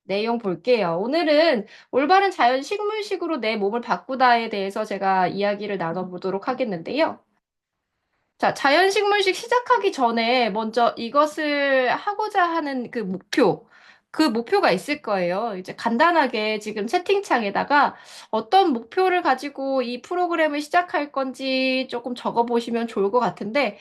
내용 볼게요. 오늘은 올바른 자연 식물식으로 내 몸을 바꾸다에 대해서 제가 이야기를 나눠보도록 하겠는데요. 자, 자연 식물식 시작하기 전에 먼저 이것을 하고자 하는 그 목표가 있을 거예요. 이제 간단하게 지금 채팅창에다가 어떤 목표를 가지고 이 프로그램을 시작할 건지 조금 적어보시면 좋을 것 같은데,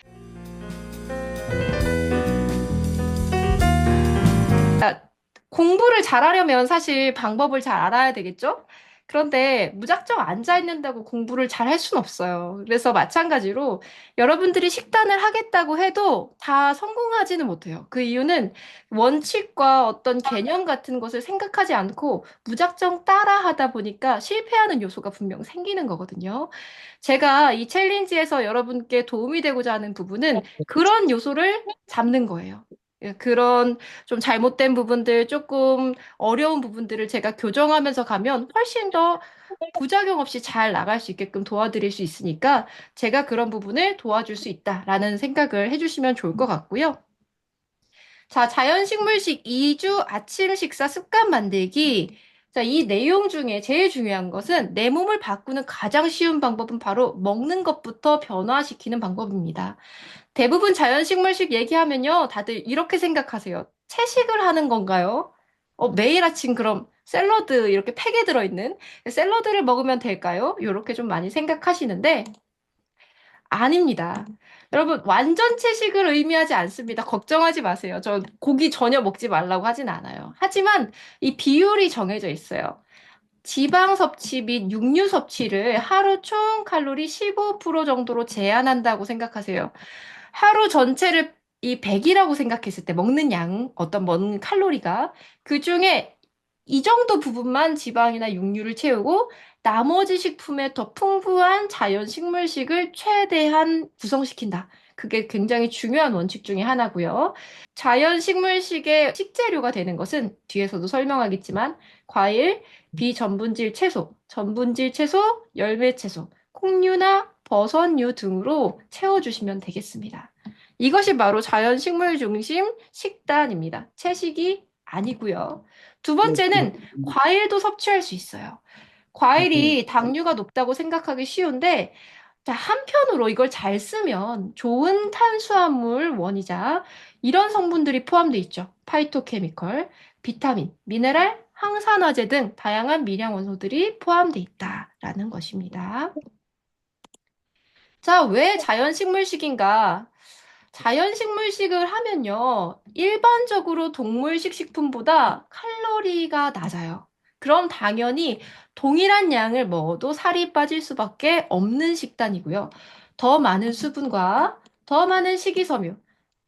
공부를 잘하려면 사실 방법을 잘 알아야 되겠죠? 그런데 무작정 앉아 있는다고 공부를 잘 할 수는 없어요. 그래서 마찬가지로 여러분들이 식단을 하겠다고 해도 다 성공하지는 못해요. 그 이유는 원칙과 어떤 개념 같은 것을 생각하지 않고 무작정 따라 하다 보니까 실패하는 요소가 분명 생기는 거거든요. 제가 이 챌린지에서 여러분께 도움이 되고자 하는 부분은 그런 요소를 잡는 거예요. 예, 그런 좀 잘못된 부분들, 조금 어려운 부분들을 제가 교정하면서 가면 훨씬 더 부작용 없이 잘 나갈 수 있게끔 도와드릴 수 있으니까 제가 그런 부분을 도와줄 수 있다라는 생각을 해주시면 좋을 것 같고요. 자, 자연식물식 2주 아침 식사 습관 만들기. 자, 이 내용 중에 제일 중요한 것은 내 몸을 바꾸는 가장 쉬운 방법은 바로 먹는 것부터 변화시키는 방법입니다. 대부분 자연식물식 얘기하면요, 다들 이렇게 생각하세요. 채식을 하는 건가요? 매일 아침 그럼 샐러드 이렇게 팩에 들어있는 샐러드를 먹으면 될까요? 이렇게 좀 많이 생각하시는데 아닙니다. 여러분, 완전 채식을 의미하지 않습니다. 걱정하지 마세요. 저 고기 전혀 먹지 말라고 하진 않아요. 하지만 이 비율이 정해져 있어요. 지방 섭취 및 육류 섭취를 하루 총 칼로리 15% 정도로 제한한다고 생각하세요. 하루 전체를 이 100이라고 생각했을 때 먹는 양, 어떤 먹는 칼로리가 그 중에 이 정도 부분만 지방이나 육류를 채우고 나머지 식품에 더 풍부한 자연 식물식을 최대한 구성시킨다. 그게 굉장히 중요한 원칙 중에 하나고요. 자연 식물식의 식재료가 되는 것은 뒤에서도 설명하겠지만 과일, 비전분질 채소, 전분질 채소, 열매 채소, 콩류나 버섯류 등으로 채워주시면 되겠습니다. 이것이 바로 자연 식물 중심 식단입니다. 채식이 아니고요. 두 번째는 과일도 섭취할 수 있어요. 과일이 당류가 높다고 생각하기 쉬운데, 자, 한편으로 이걸 잘 쓰면 좋은 탄수화물 원이자 이런 성분들이 포함되어 있죠. 파이토케미컬, 비타민, 미네랄, 항산화제 등 다양한 미량 원소들이 포함되어 있다라는 것입니다. 자, 왜 자연식물식인가? 자연식물식을 하면요, 일반적으로 동물식 식품보다 칼로리가 낮아요. 그럼 당연히 동일한 양을 먹어도 살이 빠질 수밖에 없는 식단이고요. 더 많은 수분과 더 많은 식이섬유,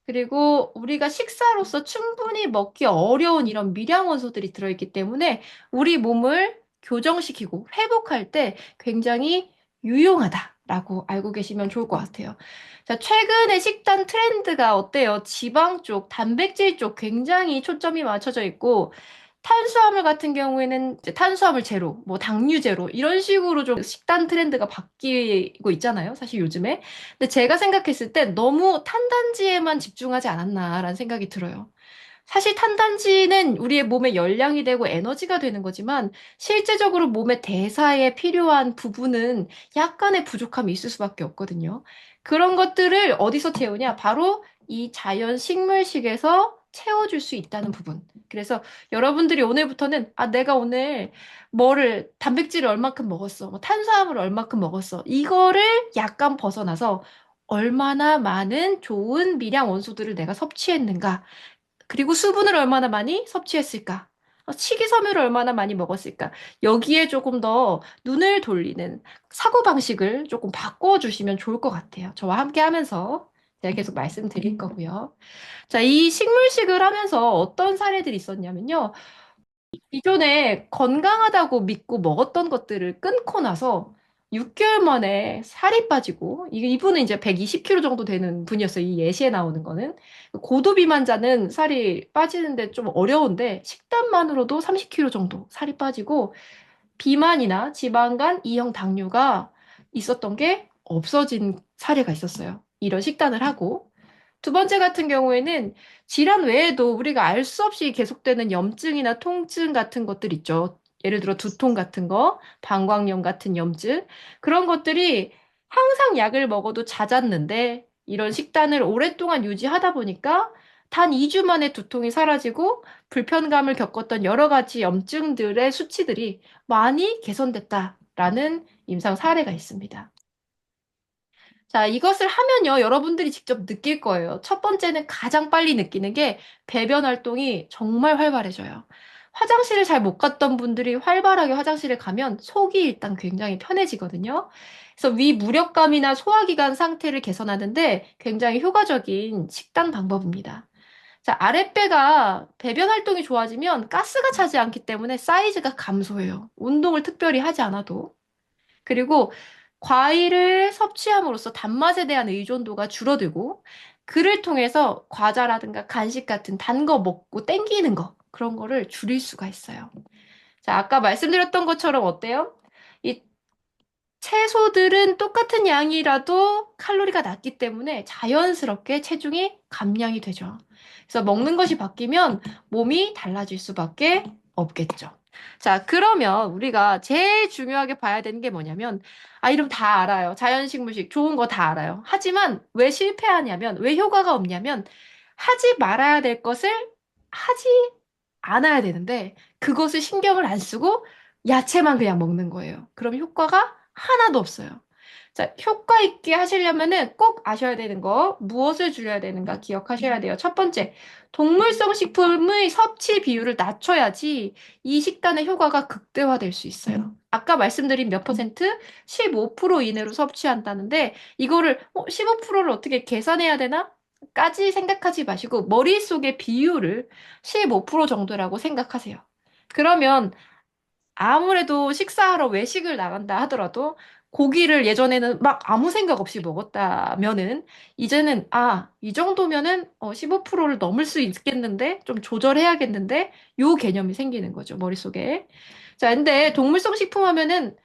그리고 우리가 식사로서 충분히 먹기 어려운 이런 미량 원소들이 들어있기 때문에 우리 몸을 교정시키고 회복할 때 굉장히 유용하다라고 알고 계시면 좋을 것 같아요. 자, 최근에 식단 트렌드가 어때요? 지방 쪽, 단백질 쪽 굉장히 초점이 맞춰져 있고, 탄수화물 같은 경우에는 이제 탄수화물 제로, 뭐 당류 제로, 이런 식으로 좀 식단 트렌드가 바뀌고 있잖아요. 사실 요즘에. 근데 제가 생각했을 때 너무 탄단지에만 집중하지 않았나라는 생각이 들어요. 사실 탄단지는 우리의 몸에 열량이 되고 에너지가 되는 거지만 실제적으로 몸의 대사에 필요한 부분은 약간의 부족함이 있을 수밖에 없거든요. 그런 것들을 어디서 채우냐? 바로 이 자연 식물식에서 채워줄 수 있다는 부분. 그래서 여러분들이 오늘부터는 내가 오늘 단백질을 얼마큼 먹었어, 뭐 탄수화물을 얼마큼 먹었어. 이거를 약간 벗어나서 얼마나 많은 좋은 미량 원소들을 내가 섭취했는가. 그리고 수분을 얼마나 많이 섭취했을까? 식이섬유를 얼마나 많이 먹었을까? 여기에 조금 더 눈을 돌리는 사고방식을 조금 바꿔주시면 좋을 것 같아요. 저와 함께 하면서 제가 계속 말씀드릴 거고요. 자, 이 식물식을 하면서 어떤 사례들이 있었냐면요. 기존에 건강하다고 믿고 먹었던 것들을 끊고 나서 6개월 만에 살이 빠지고, 이분은 이제 120kg 정도 되는 분이었어요. 이 예시에 나오는 거는. 고도 비만자는 살이 빠지는데 좀 어려운데, 식단만으로도 30kg 정도 살이 빠지고, 비만이나 지방간, 이형 당뇨가 있었던 게 없어진 사례가 있었어요. 이런 식단을 하고. 두 번째 같은 경우에는 질환 외에도 우리가 알 수 없이 계속되는 염증이나 통증 같은 것들 있죠. 예를 들어 두통 같은 거, 방광염 같은 염증. 그런 것들이 항상 약을 먹어도 잦았는데 이런 식단을 오랫동안 유지하다 보니까 단 2주 만에 두통이 사라지고 불편감을 겪었던 여러 가지 염증들의 수치들이 많이 개선됐다라는 임상 사례가 있습니다. 자, 이것을 하면요, 여러분들이 직접 느낄 거예요. 첫 번째는 가장 빨리 느끼는 게 배변 활동이 정말 활발해져요. 화장실을 잘 못 갔던 분들이 활발하게 화장실에 가면 속이 일단 굉장히 편해지거든요. 그래서 위 무력감이나 소화기관 상태를 개선하는데 굉장히 효과적인 식단 방법입니다. 자, 아랫배가 배변 활동이 좋아지면 가스가 차지 않기 때문에 사이즈가 감소해요. 운동을 특별히 하지 않아도. 그리고 과일을 섭취함으로써 단맛에 대한 의존도가 줄어들고 그를 통해서 과자라든가 간식 같은 단 거 먹고 땡기는 거 그런 거를 줄일 수가 있어요. 자, 아까 말씀드렸던 것처럼 어때요? 이 채소들은 똑같은 양이라도 칼로리가 낮기 때문에 자연스럽게 체중이 감량이 되죠. 그래서 먹는 것이 바뀌면 몸이 달라질 수밖에 없겠죠. 자, 그러면 우리가 제일 중요하게 봐야 되는 게 뭐냐면, 아, 이름 다 알아요. 자연식물식 좋은 거 다 알아요. 하지만 왜 실패하냐면, 왜 효과가 없냐면, 하지 말아야 될 것을 하지 않아야 되는데, 그것을 신경을 안 쓰고 야채만 그냥 먹는 거예요. 그럼 효과가 하나도 없어요. 자, 효과 있게 하시려면은 꼭 아셔야 되는 거, 무엇을 줄여야 되는가 기억하셔야 돼요. 첫 번째, 동물성 식품의 섭취 비율을 낮춰야지 이 식단의 효과가 극대화될 수 있어요. 아까 말씀드린 몇 퍼센트? 15% 이내로 섭취한다는데, 이거를 15%를 어떻게 계산해야 되나? 까지 생각하지 마시고, 머릿속의 비율을 15% 정도라고 생각하세요. 그러면 아무래도 식사하러 외식을 나간다 하더라도 고기를 예전에는 막 아무 생각 없이 먹었다면은 이제는 아, 이 정도면은 15%를 넘을 수 있겠는데 좀 조절해야겠는데 요 개념이 생기는 거죠, 머릿속에. 자, 근데 동물성 식품 하면은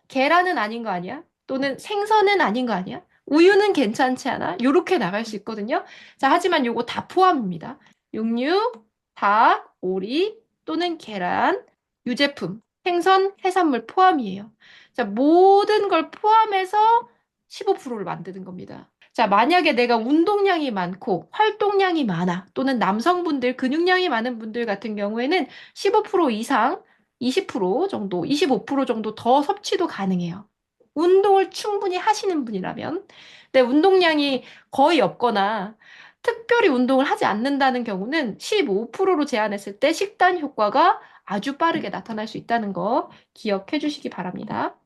계란은 아닌 거 아니야? 또는 생선은 아닌 거 아니야? 우유는 괜찮지 않아? 요렇게 나갈 수 있거든요. 자, 하지만 요거 다 포함입니다. 육류, 닭, 오리 또는 계란, 유제품 생선, 해산물 포함이에요. 자, 모든 걸 포함해서 15%를 만드는 겁니다. 자, 만약에 내가 운동량이 많고 활동량이 많아, 또는 남성분들, 근육량이 많은 분들 같은 경우에는 15% 이상, 20% 정도, 25% 정도 더 섭취도 가능해요. 운동을 충분히 하시는 분이라면. 근데 운동량이 거의 없거나 특별히 운동을 하지 않는다는 경우는 15%로 제한했을 때 식단 효과가 아주 빠르게 나타날 수 있다는 거 기억해 주시기 바랍니다.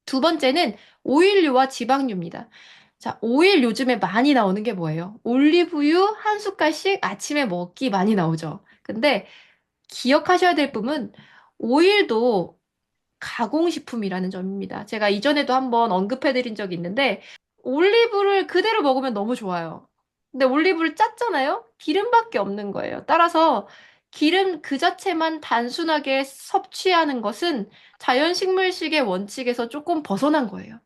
두 번째는 오일류와 지방류입니다. 자, 오일 요즘에 많이 나오는 게 뭐예요? 올리브유 한 숟갈씩 아침에 먹기 많이 나오죠. 근데 기억하셔야 될 부분은 오일도 가공식품이라는 점입니다. 제가 이전에도 한번 언급해드린 적이 있는데, 올리브를 그대로 먹으면 너무 좋아요. 근데 올리브를 짰잖아요? 기름밖에 없는 거예요. 따라서 기름 그 자체만 단순하게 섭취하는 것은 자연식물식의 원칙에서 조금 벗어난 거예요.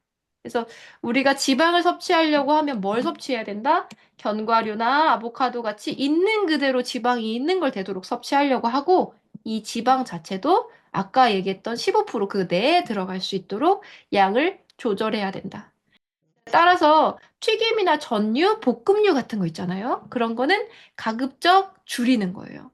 그래서 우리가 지방을 섭취하려고 하면 뭘 섭취해야 된다? 견과류나 아보카도 같이 있는 그대로 지방이 있는 걸 되도록 섭취하려고 하고, 이 지방 자체도 아까 얘기했던 15%그 내에 들어갈 수 있도록 양을 조절해야 된다. 따라서 튀김이나 전류, 볶음류 같은 거 있잖아요. 그런 거는 가급적 줄이는 거예요.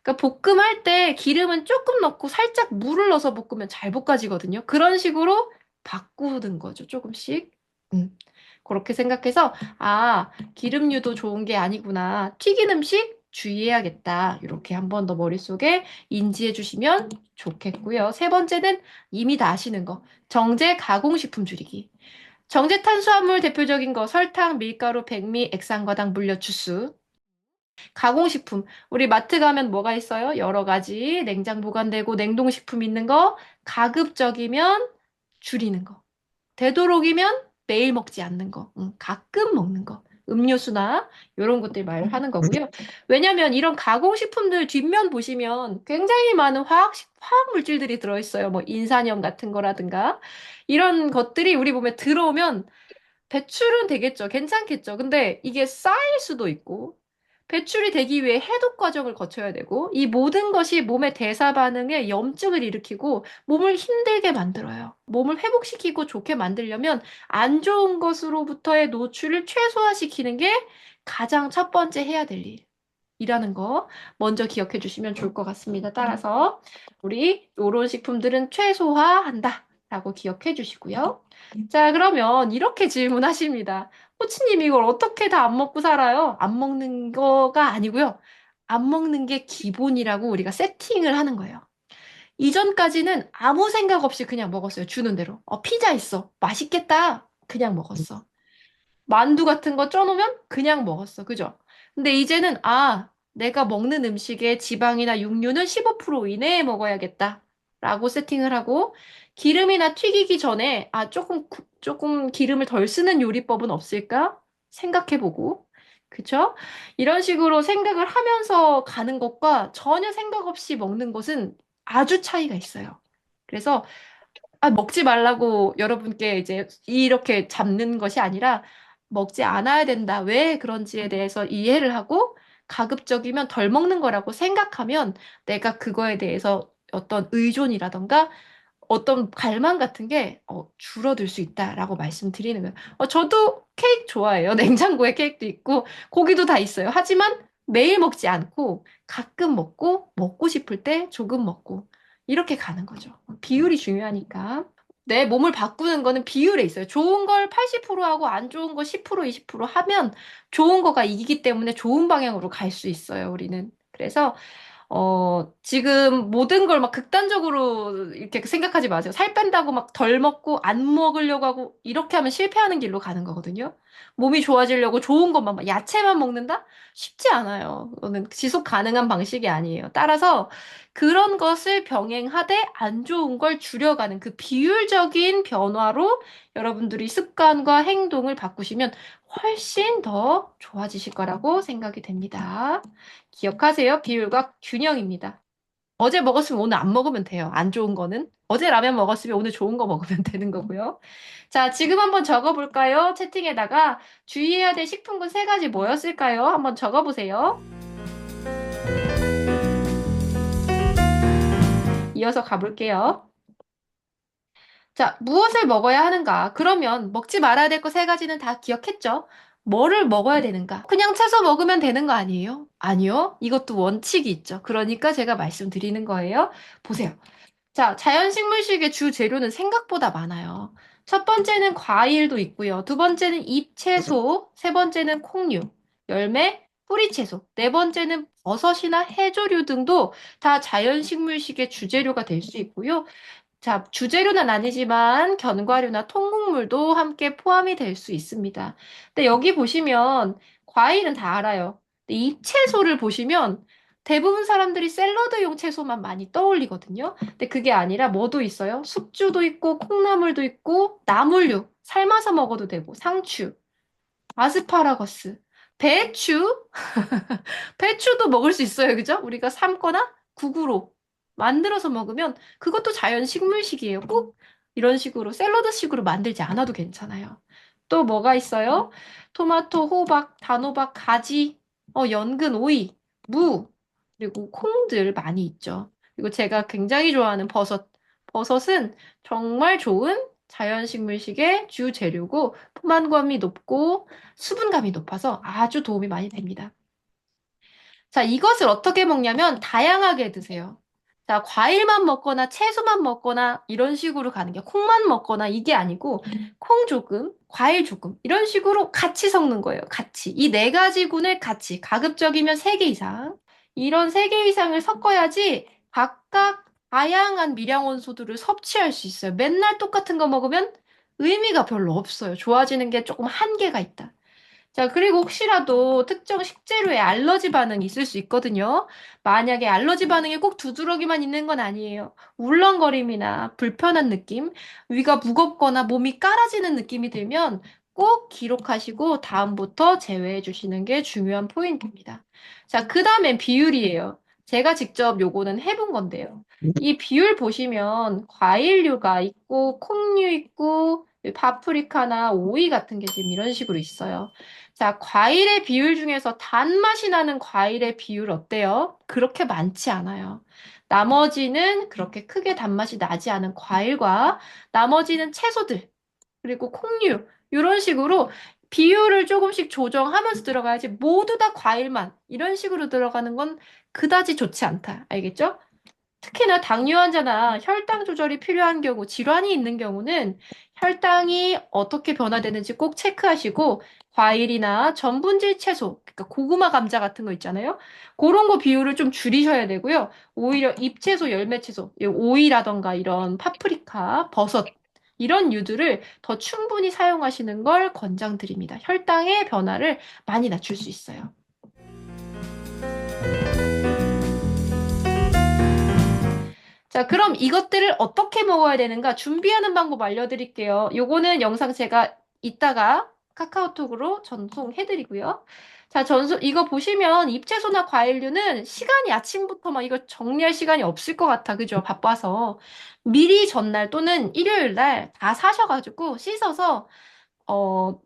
그러니까 볶음할 때 기름은 조금 넣고 살짝 물을 넣어서 볶으면 잘 볶아지거든요. 그런 식으로 바꾸는 거죠, 조금씩. 음. 그렇게 생각해서, 아, 기름류도 좋은 게 아니구나. 튀긴 음식 주의해야겠다. 이렇게 한 번 더 머릿속에 인지해 주시면 좋겠고요. 세 번째는 이미 다 아시는 거. 정제 가공식품 줄이기. 정제 탄수화물 대표적인 거, 설탕, 밀가루, 백미, 액상과당, 물엿, 주스. 가공식품. 우리 마트 가면 뭐가 있어요? 여러 가지 냉장 보관되고 냉동식품 있는 거, 가급적이면 줄이는 거. 되도록이면 매일 먹지 않는 거. 가끔 먹는 거. 음료수나 이런 것들 말하는 거고요. 왜냐면 이런 가공식품들 뒷면 보시면 굉장히 많은 화학 물질들이 들어있어요. 뭐 인산염 같은 거라든가 이런 것들이 우리 몸에 들어오면 배출은 되겠죠. 괜찮겠죠. 근데 이게 쌓일 수도 있고, 배출이 되기 위해 해독 과정을 거쳐야 되고, 이 모든 것이 몸의 대사 반응에 염증을 일으키고 몸을 힘들게 만들어요. 몸을 회복시키고 좋게 만들려면 안 좋은 것으로부터의 노출을 최소화시키는 게 가장 첫 번째 해야 될 일이라는 거 먼저 기억해 주시면 좋을 것 같습니다. 따라서 우리 요런 식품들은 최소화한다 라고 기억해 주시고요. 자, 그러면 이렇게 질문하십니다. 코치님, 이걸 어떻게 다 안 먹고 살아요? 안 먹는 거가 아니고요. 안 먹는 게 기본이라고 우리가 세팅을 하는 거예요. 이전까지는 아무 생각 없이 그냥 먹었어요. 주는 대로. 피자 있어. 맛있겠다. 그냥 먹었어. 만두 같은 거 쪄놓으면 그냥 먹었어. 그죠? 근데 이제는, 내가 먹는 음식의 지방이나 육류는 15% 이내에 먹어야겠다. 라고 세팅을 하고, 기름이나 튀기기 전에, 조금 기름을 덜 쓰는 요리법은 없을까? 생각해보고, 그쵸? 이런 식으로 생각을 하면서 가는 것과 전혀 생각 없이 먹는 것은 아주 차이가 있어요. 그래서 먹지 말라고 여러분께 이제 이렇게 잡는 것이 아니라 먹지 않아야 된다. 왜 그런지에 대해서 이해를 하고 가급적이면 덜 먹는 거라고 생각하면 내가 그거에 대해서 어떤 의존이라던가 어떤 갈망 같은 게 줄어들 수 있다라고 말씀드리는 거예요. 저도 케이크 좋아해요. 냉장고에 케이크도 있고 고기도 다 있어요. 하지만 매일 먹지 않고 가끔 먹고 먹고 싶을 때 조금 먹고 이렇게 가는 거죠. 비율이 중요하니까. 내 몸을 바꾸는 거는 비율에 있어요. 좋은 걸 80% 하고 안 좋은 거 10%, 20% 하면 좋은 거가 이기기 때문에 좋은 방향으로 갈 수 있어요, 우리는. 그래서 지금 모든 걸 막 극단적으로 이렇게 생각하지 마세요. 살 뺀다고 막 덜 먹고 안 먹으려고 하고 이렇게 하면 실패하는 길로 가는 거거든요. 몸이 좋아지려고 좋은 것만, 막 야채만 먹는다? 쉽지 않아요. 그거는 지속 가능한 방식이 아니에요. 따라서 그런 것을 병행하되 안 좋은 걸 줄여가는 그 비율적인 변화로 여러분들이 습관과 행동을 바꾸시면 훨씬 더 좋아지실 거라고 생각이 됩니다. 기억하세요. 비율과 균형입니다. 어제 먹었으면 오늘 안 먹으면 돼요. 안 좋은 거는. 어제 라면 먹었으면 오늘 좋은 거 먹으면 되는 거고요. 자, 지금 한번 적어볼까요? 채팅에다가 주의해야 될 식품군 세 가지 뭐였을까요? 한번 적어보세요. 이어서 가볼게요. 자, 무엇을 먹어야 하는가? 그러면 먹지 말아야 될 거 세 가지는 다 기억했죠? 뭐를 먹어야 되는가? 그냥 채소 먹으면 되는 거 아니에요? 아니요. 이것도 원칙이 있죠. 그러니까 제가 말씀드리는 거예요. 보세요. 자, 자연식물식의 주 재료는 생각보다 많아요. 첫 번째는 과일도 있고요. 두 번째는 잎채소, 세 번째는 콩류, 열매, 뿌리채소, 네 번째는 버섯이나 해조류 등도 다 자연식물식의 주재료가 될 수 있고요. 자, 주재료는 아니지만 견과류나 통곡물도 함께 포함이 될 수 있습니다. 근데 여기 보시면 과일은 다 알아요. 근데 잎채소를 보시면 대부분 사람들이 샐러드용 채소만 많이 떠올리거든요. 근데 그게 아니라 뭐도 있어요? 숙주도 있고 콩나물도 있고 나물류, 삶아서 먹어도 되고 상추, 아스파라거스, 배추, 배추도 먹을 수 있어요. 그죠? 우리가 삶거나 국으로 만들어서 먹으면 그것도 자연 식물식이에요. 꼭 이런 식으로 샐러드식으로 만들지 않아도 괜찮아요. 또 뭐가 있어요? 토마토, 호박, 단호박, 가지, 연근, 오이, 무, 그리고 콩들 많이 있죠. 그리고 제가 굉장히 좋아하는 버섯. 버섯은 정말 좋은 자연 식물식의 주 재료고 포만감이 높고 수분감이 높아서 아주 도움이 많이 됩니다. 자, 이것을 어떻게 먹냐면 다양하게 드세요. 자, 과일만 먹거나 채소만 먹거나 이런 식으로 가는 게 콩만 먹거나 이게 아니고 콩 조금, 과일 조금 이런 식으로 같이 섞는 거예요. 같이. 이 네 가지 군을 같이 가급적이면 세 개 이상 이런 세 개 이상을 섞어야지 각각 다양한 미량 원소들을 섭취할 수 있어요. 맨날 똑같은 거 먹으면 의미가 별로 없어요. 좋아지는 게 조금 한계가 있다. 자, 그리고 혹시라도 특정 식재료에 알러지 반응이 있을 수 있거든요. 만약에 알러지 반응이 꼭 두드러기만 있는 건 아니에요. 울렁거림이나 불편한 느낌, 위가 무겁거나 몸이 깔아지는 느낌이 들면 꼭 기록하시고 다음부터 제외해 주시는 게 중요한 포인트입니다. 자, 그 다음엔 비율이에요. 제가 직접 요거는 해본 건데요. 이 비율 보시면 과일류가 있고 콩류 있고 파프리카나 오이 같은 게 지금 이런 식으로 있어요. 자, 과일의 비율 중에서 단맛이 나는 과일의 비율 어때요? 그렇게 많지 않아요. 나머지는 그렇게 크게 단맛이 나지 않은 과일과 나머지는 채소들, 그리고 콩류, 이런 식으로 비율을 조금씩 조정하면서 들어가야지 모두 다 과일만 이런 식으로 들어가는 건 그다지 좋지 않다. 알겠죠? 특히나 당뇨 환자나 혈당 조절이 필요한 경우, 질환이 있는 경우는 혈당이 어떻게 변화되는지 꼭 체크하시고, 과일이나 전분질 채소, 그러니까 고구마, 감자 같은 거 있잖아요. 그런 거 비율을 좀 줄이셔야 되고요. 오히려 잎채소, 열매채소, 오이라던가 이런 파프리카, 버섯, 이런 류들을 더 충분히 사용하시는 걸 권장드립니다. 혈당의 변화를 많이 낮출 수 있어요. 자, 그럼 이것들을 어떻게 먹어야 되는가 준비하는 방법 알려드릴게요. 요거는 영상 제가 이따가 카카오톡으로 전송해드리고요. 자, 이거 보시면 잎채소나 과일류는 시간이 아침부터 막 이거 정리할 시간이 없을 것 같아. 그죠? 바빠서. 미리 전날 또는 일요일 날 다 사셔가지고 씻어서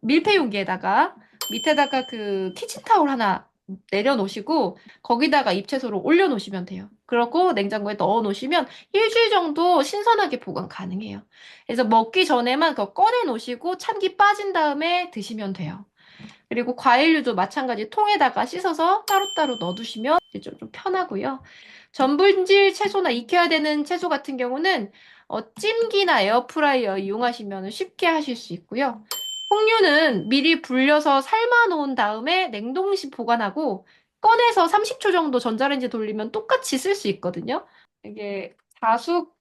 밀폐 용기에다가 밑에다가 그 키친타올 하나 내려놓으시고 거기다가 잎채소를 올려놓으시면 돼요. 그러고 냉장고에 넣어놓으시면 일주일 정도 신선하게 보관 가능해요. 그래서 먹기 전에만 그거 꺼내놓으시고 참기 빠진 다음에 드시면 돼요. 그리고 과일류도 마찬가지 통에다가 씻어서 따로따로 넣어두시면 이제 좀 편하고요. 전분질 채소나 익혀야 되는 채소 같은 경우는 찜기나 에어프라이어 이용하시면 쉽게 하실 수 있고요. 콩류는 미리 불려서 삶아 놓은 다음에 냉동실 보관하고 꺼내서 30초 정도 전자레인지 돌리면 똑같이 쓸 수 있거든요. 이게 자숙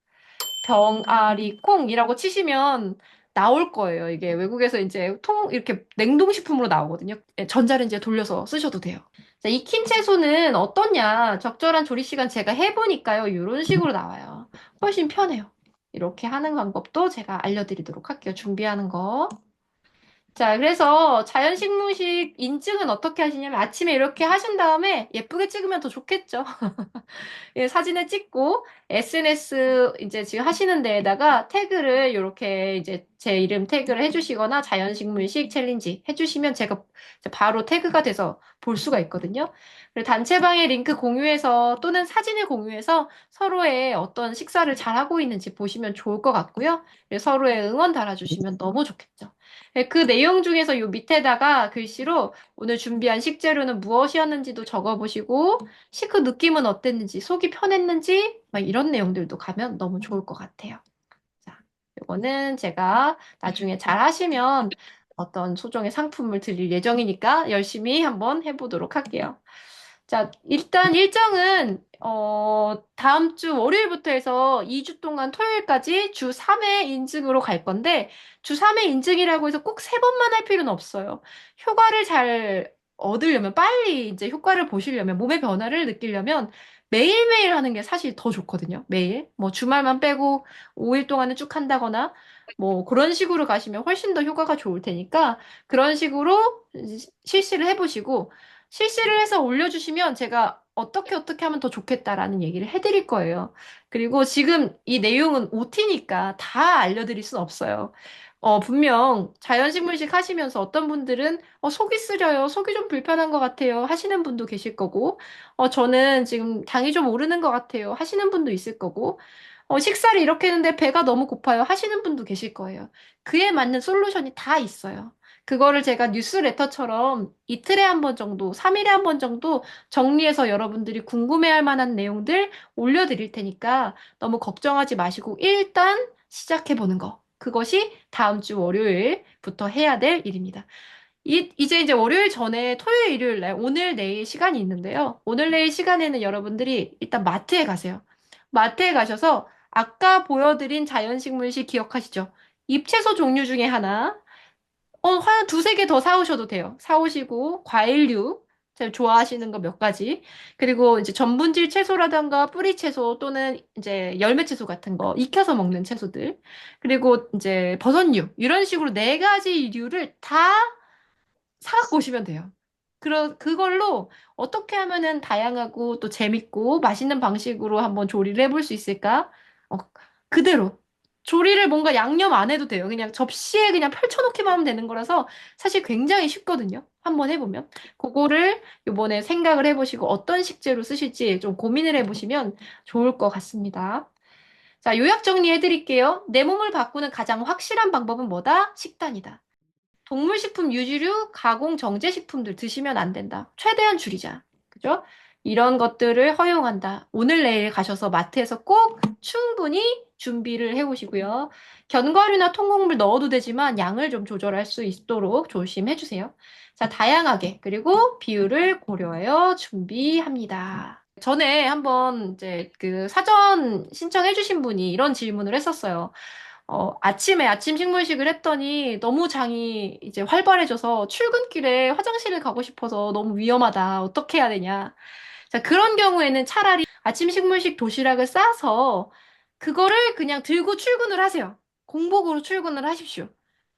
병아리 콩이라고 치시면 나올 거예요. 이게 외국에서 이제 이렇게 냉동식품으로 나오거든요. 예, 전자레인지에 돌려서 쓰셔도 돼요. 자, 익힌 채소는 어떠냐? 적절한 조리 시간 제가 해보니까요. 이런 식으로 나와요. 훨씬 편해요. 이렇게 하는 방법도 제가 알려드리도록 할게요. 준비하는 거. 자, 그래서 자연식물식 인증은 어떻게 하시냐면 아침에 이렇게 하신 다음에 예쁘게 찍으면 더 좋겠죠. 예, 사진을 찍고 SNS 이제 지금 하시는 데에다가 태그를 이렇게 이제 제 이름 태그를 해주시거나 자연식물식 챌린지 해주시면 제가 이제 바로 태그가 돼서 볼 수가 있거든요. 그리고 단체방에 링크 공유해서 또는 사진을 공유해서 서로의 어떤 식사를 잘하고 있는지 보시면 좋을 것 같고요. 그리고 서로의 응원 달아주시면 너무 좋겠죠. 예, 그 내용 중에서 요 밑에다가 글씨로 오늘 준비한 식재료는 무엇이었는지도 적어보시고 시크 느낌은 어땠는지, 속이 편했는지, 막 이런 내용들도 가면 너무 좋을 것 같아요. 자, 이거는 제가 나중에 잘 하시면 어떤 소정의 상품을 드릴 예정이니까 열심히 한번 해보도록 할게요. 자, 일단 일정은, 다음 주 월요일부터 해서 2주 동안 토요일까지 주 3회 인증으로 갈 건데, 주 3회 인증이라고 해서 꼭 3번만 할 필요는 없어요. 효과를 잘 얻으려면, 빨리 이제 효과를 보시려면, 몸의 변화를 느끼려면 매일매일 하는 게 사실 더 좋거든요. 매일. 뭐 주말만 빼고 5일 동안은 쭉 한다거나, 뭐 그런 식으로 가시면 훨씬 더 효과가 좋을 테니까, 그런 식으로 실시를 해보시고, 실시를 해서 올려주시면 제가 어떻게 하면 더 좋겠다라는 얘기를 해드릴 거예요. 그리고 지금 이 내용은 OT니까 다 알려드릴 순 없어요. 분명 자연식물식 하시면서 어떤 분들은 속이 쓰려요. 속이 좀 불편한 것 같아요. 하시는 분도 계실 거고, 저는 지금 당이 좀 오르는 것 같아요. 하시는 분도 있을 거고, 식사를 이렇게 했는데 배가 너무 고파요. 하시는 분도 계실 거예요. 그에 맞는 솔루션이 다 있어요. 그거를 제가 뉴스레터처럼 이틀에 한 번 정도, 3일에 한 번 정도 정리해서 여러분들이 궁금해할 만한 내용들 올려드릴 테니까 너무 걱정하지 마시고 일단 시작해보는 거. 그것이 다음 주 월요일부터 해야 될 일입니다. 이제 월요일 전에 토요일, 일요일 날 오늘 내일 시간이 있는데요. 오늘 내일 시간에는 여러분들이 일단 마트에 가세요. 마트에 가셔서 아까 보여드린 자연식물식 기억하시죠? 잎채소 종류 중에 하나, 한 두세 개 더 사오셔도 돼요. 사오시고, 과일류, 제가 좋아하시는 거 몇 가지. 그리고 이제 전분질 채소라던가 뿌리 채소 또는 이제 열매 채소 같은 거, 익혀서 먹는 채소들. 그리고 이제 버섯류, 이런 식으로 네 가지 류를 다 사갖고 오시면 돼요. 그걸로 어떻게 하면은 다양하고 또 재밌고 맛있는 방식으로 한번 조리를 해볼 수 있을까? 어, 그대로. 조리를 뭔가 양념 안 해도 돼요. 그냥 접시에 그냥 펼쳐놓기만 하면 되는 거라서 사실 굉장히 쉽거든요. 한번 해보면. 그거를 이번에 생각을 해보시고 어떤 식재료 쓰실지 좀 고민을 해보시면 좋을 것 같습니다. 자, 요약 정리해드릴게요. 내 몸을 바꾸는 가장 확실한 방법은 뭐다? 식단이다. 동물식품 유지류, 가공 정제식품들 드시면 안 된다. 최대한 줄이자. 그죠? 이런 것들을 허용한다. 오늘 내일 가셔서 마트에서 꼭 충분히 준비를 해오시고요. 견과류나 통곡물 넣어도 되지만 양을 좀 조절할 수 있도록 조심해 주세요. 자, 다양하게 그리고 비율을 고려하여 준비합니다. 전에 한번 이제 그 사전 신청해 주신 분이 이런 질문을 했었어요. 아침에 아침 식물식을 했더니 너무 장이 이제 활발해져서 출근길에 화장실을 가고 싶어서 너무 위험하다. 어떻게 해야 되냐. 자, 그런 경우에는 차라리 아침 식물식 도시락을 싸서 그거를 그냥 들고 출근을 하세요. 공복으로 출근을 하십시오.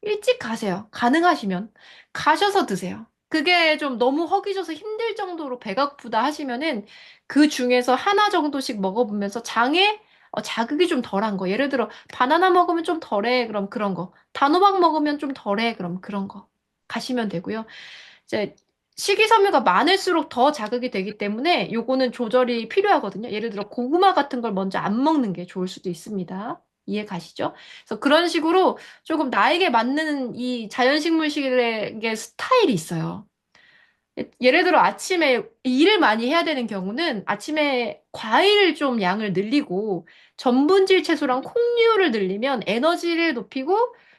일찍 가세요. 가능하시면. 가셔서 드세요. 그게 좀 너무 허기져서 힘들 정도로 배가 고프다 하시면은 그 중에서 하나 정도씩 먹어보면서 장에 자극이 좀 덜한 거. 예를 들어, 바나나 먹으면 좀 덜해. 그럼 그런 거. 단호박 먹으면 좀 덜해. 그럼 그런 거. 가시면 되고요. 이제 식이섬유가 많을수록 더 자극이 되기 때문에 요거는 조절이 필요하거든요. 예를 들어 고구마 같은 걸 먼저 안 먹는 게 좋을 수도 있습니다. 이해 가시죠? 그래서 그런 식으로 조금 나에게 맞는 이 자연식물식의 스타일이 있어요. 예를 들어 아침에 일을 많이 해야 되는 경우는 아침에 과일을 좀 양을 늘리고 전분질 채소랑 콩류를 늘리면 에너지를 높이고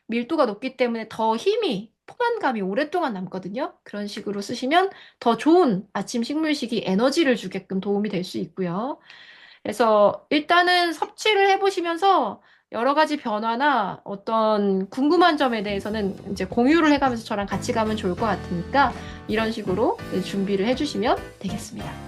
밀도가 높기 때문에 더 힘이 포만감이 오랫동안 남거든요. 그런 식으로 쓰시면 더 좋은 아침 식물식이 에너지를 주게끔 도움이 될 수 있고요. 그래서 일단은 섭취를 해보시면서 여러 가지 변화나 어떤 궁금한 점에 대해서는 이제 공유를 해가면서 저랑 같이 가면 좋을 것 같으니까 이런 식으로 준비를 해주시면 되겠습니다.